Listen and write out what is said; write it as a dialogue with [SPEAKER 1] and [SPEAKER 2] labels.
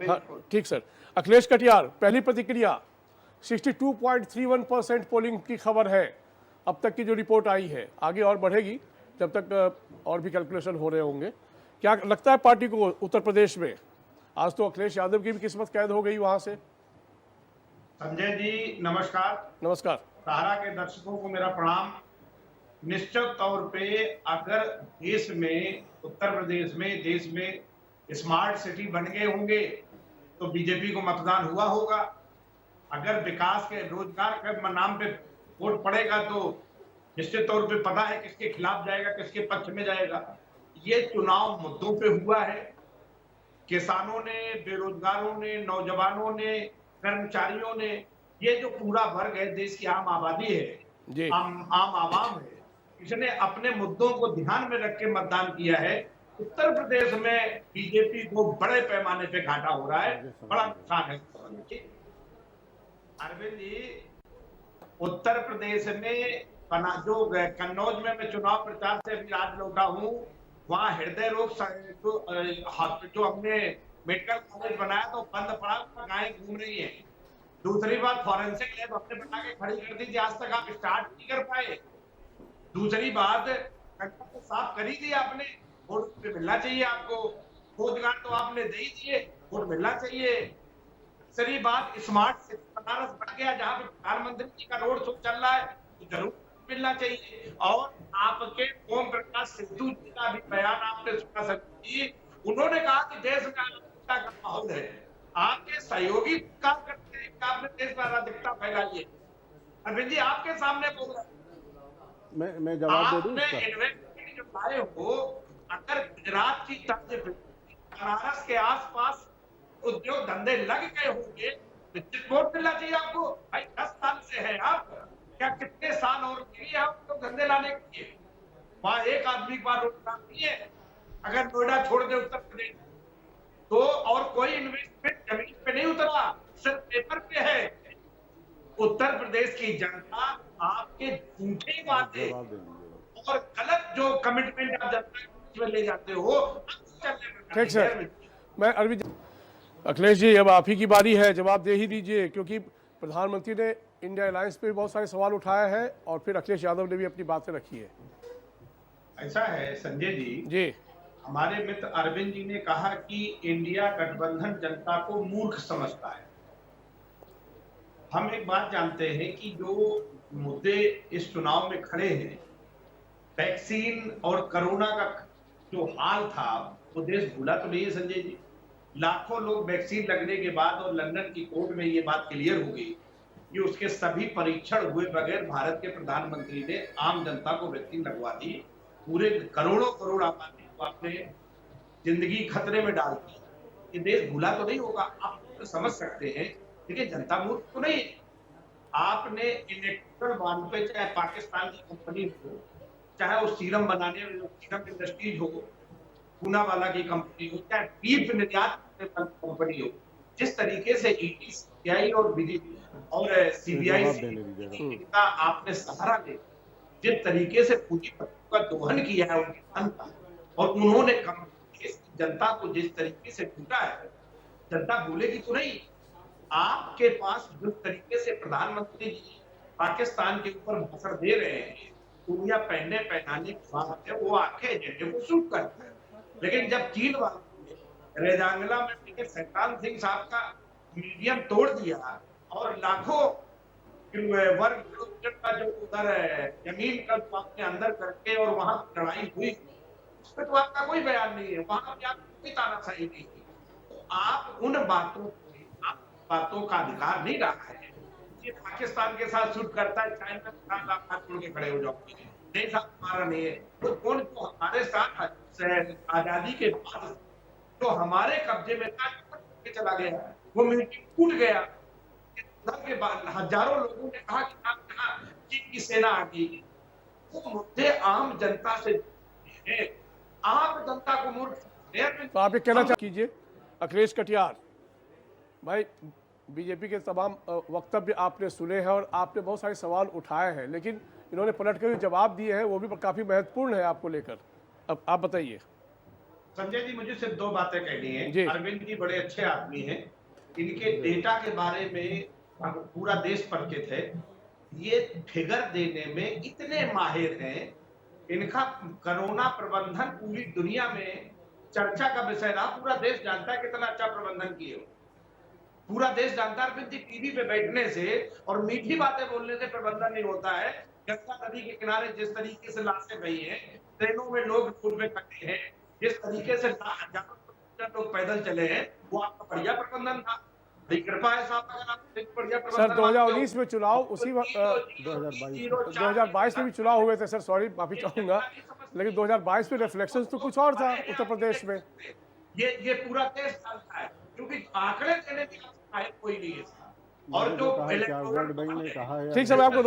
[SPEAKER 1] हाँ, ठीक सर। अखिलेश कटियार, पहली प्रतिक्रिया 62.31% पोलिंग की खबर है अब तक की जो रिपोर्ट आई है, आगे और बढ़ेगी जब तक और भी कैलकुलेशन हो रहे होंगे। क्या लगता है पार्टी को उत्तर प्रदेश में? आज तो अखिलेश यादव की भी किस्मत कैद हो गई वहां से।
[SPEAKER 2] संजय जी नमस्कार।
[SPEAKER 1] नमस्कार।
[SPEAKER 2] सहारा के दर्शकों को मेरा प्रणाम। निश्चित तौर पे अगर देश में, उत्तर प्रदेश में, देश में स्मार्ट सिटी बन गए होंगे तो बीजेपी को मतदान हुआ होगा। अगर विकास के, रोजगार के नाम पे वोट पड़ेगा तो निश्चित तौर पे पता है किसके खिलाफ जाएगा, किसके पक्ष में जाएगा। ये चुनाव मुद्दों पे हुआ है। किसानों ने, बेरोजगारों ने, नौजवानों ने, कर्मचारियों ने, ये जो पूरा वर्ग है, देश की आम आबादी है,
[SPEAKER 1] जी।
[SPEAKER 2] आम आवाम है, इसने अपने मुद्दों को ध्यान में रख के मतदान किया है। उत्तर प्रदेश में बीजेपी को बड़े पैमाने पे घाटा हो रहा है, बड़ा नुकसान है। अरविंद जी, उत्तर प्रदेश में जो कन्नौज में मैं चुनाव प्रचार से अभी आज लौटा हूँ, वहां हृदय रोग जो हमने मेडिकल कॉलेज बनाया तो बंद पड़ा, गायें घूम रही है। दूसरी बात, फॉरेंसिक लैब हमने बना के खड़ी कर दी थी, आज तक आप स्टार्ट नहीं कर पाए। दूसरी बात, तो साफ कर ही दिया आपने, वोट पे मिलना चाहिए आपको, रोजगार तो आपने दे ही दिए, वोट मिलना चाहिए। तीसरी बात, स्मार्ट सिटी बनारस बन गया, जहां पे प्रधानमंत्री जी का रोड शो चल रहा है, तो जरूर मिलना चाहिए। और आपके ओम प्रकाश सिद्धू जी का भी बयान आपने सुना सकती, उन्होंने कहा कि देश में अराजकता का माहौल है। आपके सहयोगी काम करते हैं, आपने देश में अराजकता फैलाई है। अरविंद जी आपके सामने बोल रहे हैं,
[SPEAKER 3] मैं जवाब दे दूं
[SPEAKER 2] आपने
[SPEAKER 3] इसका?
[SPEAKER 2] इन्वेस्टमेंट जो लाए हो, अगर गुजरात की तर्ज पे बनारस के आसपास उद्योग धंधे लग गए होंगे, निश्चित वोट मिलना चाहिए आपको। भाई 10 साल से है आप, क्या कितने साल और चाहिए आपको धंधे लाने के लिए? वहां एक आदमी के पास रोजगार नहीं है। अगर नोएडा छोड़ दे उत्तर प्रदेश तो और कोई इन्वेस्टमेंट जमीन पे नहीं उतरा, सिर्फ पेपर पे है। उत्तर प्रदेश की जनता आपके झूठे वादे और गलत जो कमिटमेंट आप जनता में ले जाते हो,
[SPEAKER 1] ठीक सर। मैं अरविंद, अखिलेश जी अब आप ही की बारी है, जवाब दे ही दीजिए, क्योंकि प्रधानमंत्री ने इंडिया अलायंस पे भी बहुत सारे सवाल उठाए हैं और फिर अखिलेश यादव ने भी अपनी बातें रखी है।
[SPEAKER 2] ऐसा है संजय
[SPEAKER 1] जी।
[SPEAKER 2] हमारे मित्र अरविंद जी ने कहा कि इंडिया गठबंधन जनता को मूर्ख समझता है। हम एक बात जानते हैं कि जो मुद्दे इस चुनाव में खड़े हैं, वैक्सीन और कोरोना का जो हाल था, वो देश भूला तो नहीं है संजय जी। लाखों लोग वैक्सीन लगने के बाद और लंदन की कोर्ट में ये बात क्लियर हो गई कि उसके सभी परीक्षण हुए बगैर भारत के प्रधानमंत्री ने आम जनता को वैक्सीन लगवा दी। पूरे करोड़ों करोड़ आबादी को आपने जिंदगी खतरे में डाल दी। ये देश भूला तो नहीं होगा, आप तो समझ सकते हैं, लेकिन जनता मूर्ख तो नहीं। आपने इलेक्ट्रल बॉन्ड पे, चाहे पाकिस्तान की कंपनी हो, चाहे वो सीरम बनाने, सीरम इंडस्ट्रीज हो, पूनावाला की कंपनी हो, चाहे बीफ निर्यात कंपनी हो, जिस तरीके से ईडी, सीबीआई और और सीबीआई का आपने सहारा ले, जिस तरीके से पूंजीपतियों का दोहन किया है उनके धन का, और उन्होंने जनता को जिस तरीके से लूटा है, जनता भूलेगी तो नहीं। आपके पास जिस तरीके से प्रधानमंत्री जी पाकिस्तान के ऊपर भाषण दे रहे हैं, दुनिया पहनने पहनाने की बात है, वो आंखें एजेंडे को सूट करता है। लेकिन जब चीन वाले रेजांगला में सैतान सिंह साहब का म्यूजियम तोड़ दिया और लाखों वर्ग किलोमीटर का जो उधर जमीन का आपने अंदर करके और वहां लड़ाई हुई, उस पर तो आपका कोई बयान नहीं है, वहां भी आपकी कोई तानाशाही नहीं है। तो आप उन बातों का अधिकार नहीं रहा है। ये पाकिस्तान के साथ शूट करता है, चाइना के साथ आप हाथ जोड़ के खड़े हो जाओगे, नहीं साहब हमारा नहीं है। तो कौन जो हमारे साथ आजादी के बाद जो हमारे कब्जे में चला गया, वो मीटिंग टूट गया के बाद हजारों लोगों ने कहा कि आप यहाँ चीन की सेना आ गई। वो मुद्दे आम जनता से है, आम जनता को मूर्ख।
[SPEAKER 1] तो आप ये कहना कीजिए अखिलेश कटियार भाई, बीजेपी के तमाम वक्तव्य आपने सुने हैं और आपने बहुत सारे सवाल उठाए हैं, लेकिन इन्होंने पलट कर जवाब दिए हैं, वो भी काफी महत्वपूर्ण है आपको लेकर। अब आप बताइए।
[SPEAKER 2] संजय जी, मुझे सिर्फ दो बातें कहनी
[SPEAKER 1] जी।
[SPEAKER 2] है। अरविंद जी बड़े अच्छे आदमी हैं, इनके डेटा के बारे में अब पूरा देश परिचित है। ये फिगर देने में इतने माहिर हैं, इनका कोरोना प्रबंधन पूरी दुनिया में चर्चा का विषय रहा। पूरा देश जानता है कितना अच्छा प्रबंधन किए हो, पूरा देश जानता है। अरविंद जी टीवी पे बैठने से और मीठी बातें बोलने से प्रबंधन नहीं होता है। गंगा नदी के किनारे जिस तरीके से लाशें गई हैं, ट्रेनों में लोग रोड पे खड़े हैं, जिस तरीके से हजारों लोग पैदल चले हैं, वो आपका बढ़िया प्रबंधन था। बड़ी कृपा है साहब, अगर आप बढ़िया
[SPEAKER 1] सर
[SPEAKER 2] प्रबंधन
[SPEAKER 1] 2019 में चुनाव उसी 2022 में भी चुनाव हुए थे सर, सॉरी माफी चाहूंगा, लेकिन 2022 में रिफ्लेक्शंस तो कुछ और था उत्तर प्रदेश में।
[SPEAKER 2] ये पूरा देश जानता है, क्योंकि आंकड़े देने की कोई नहीं है। और
[SPEAKER 3] मैंने
[SPEAKER 2] जो
[SPEAKER 3] कहा है क्या वर्ल्ड बैंक ने कहा है
[SPEAKER 1] ठीक है, मैं आपको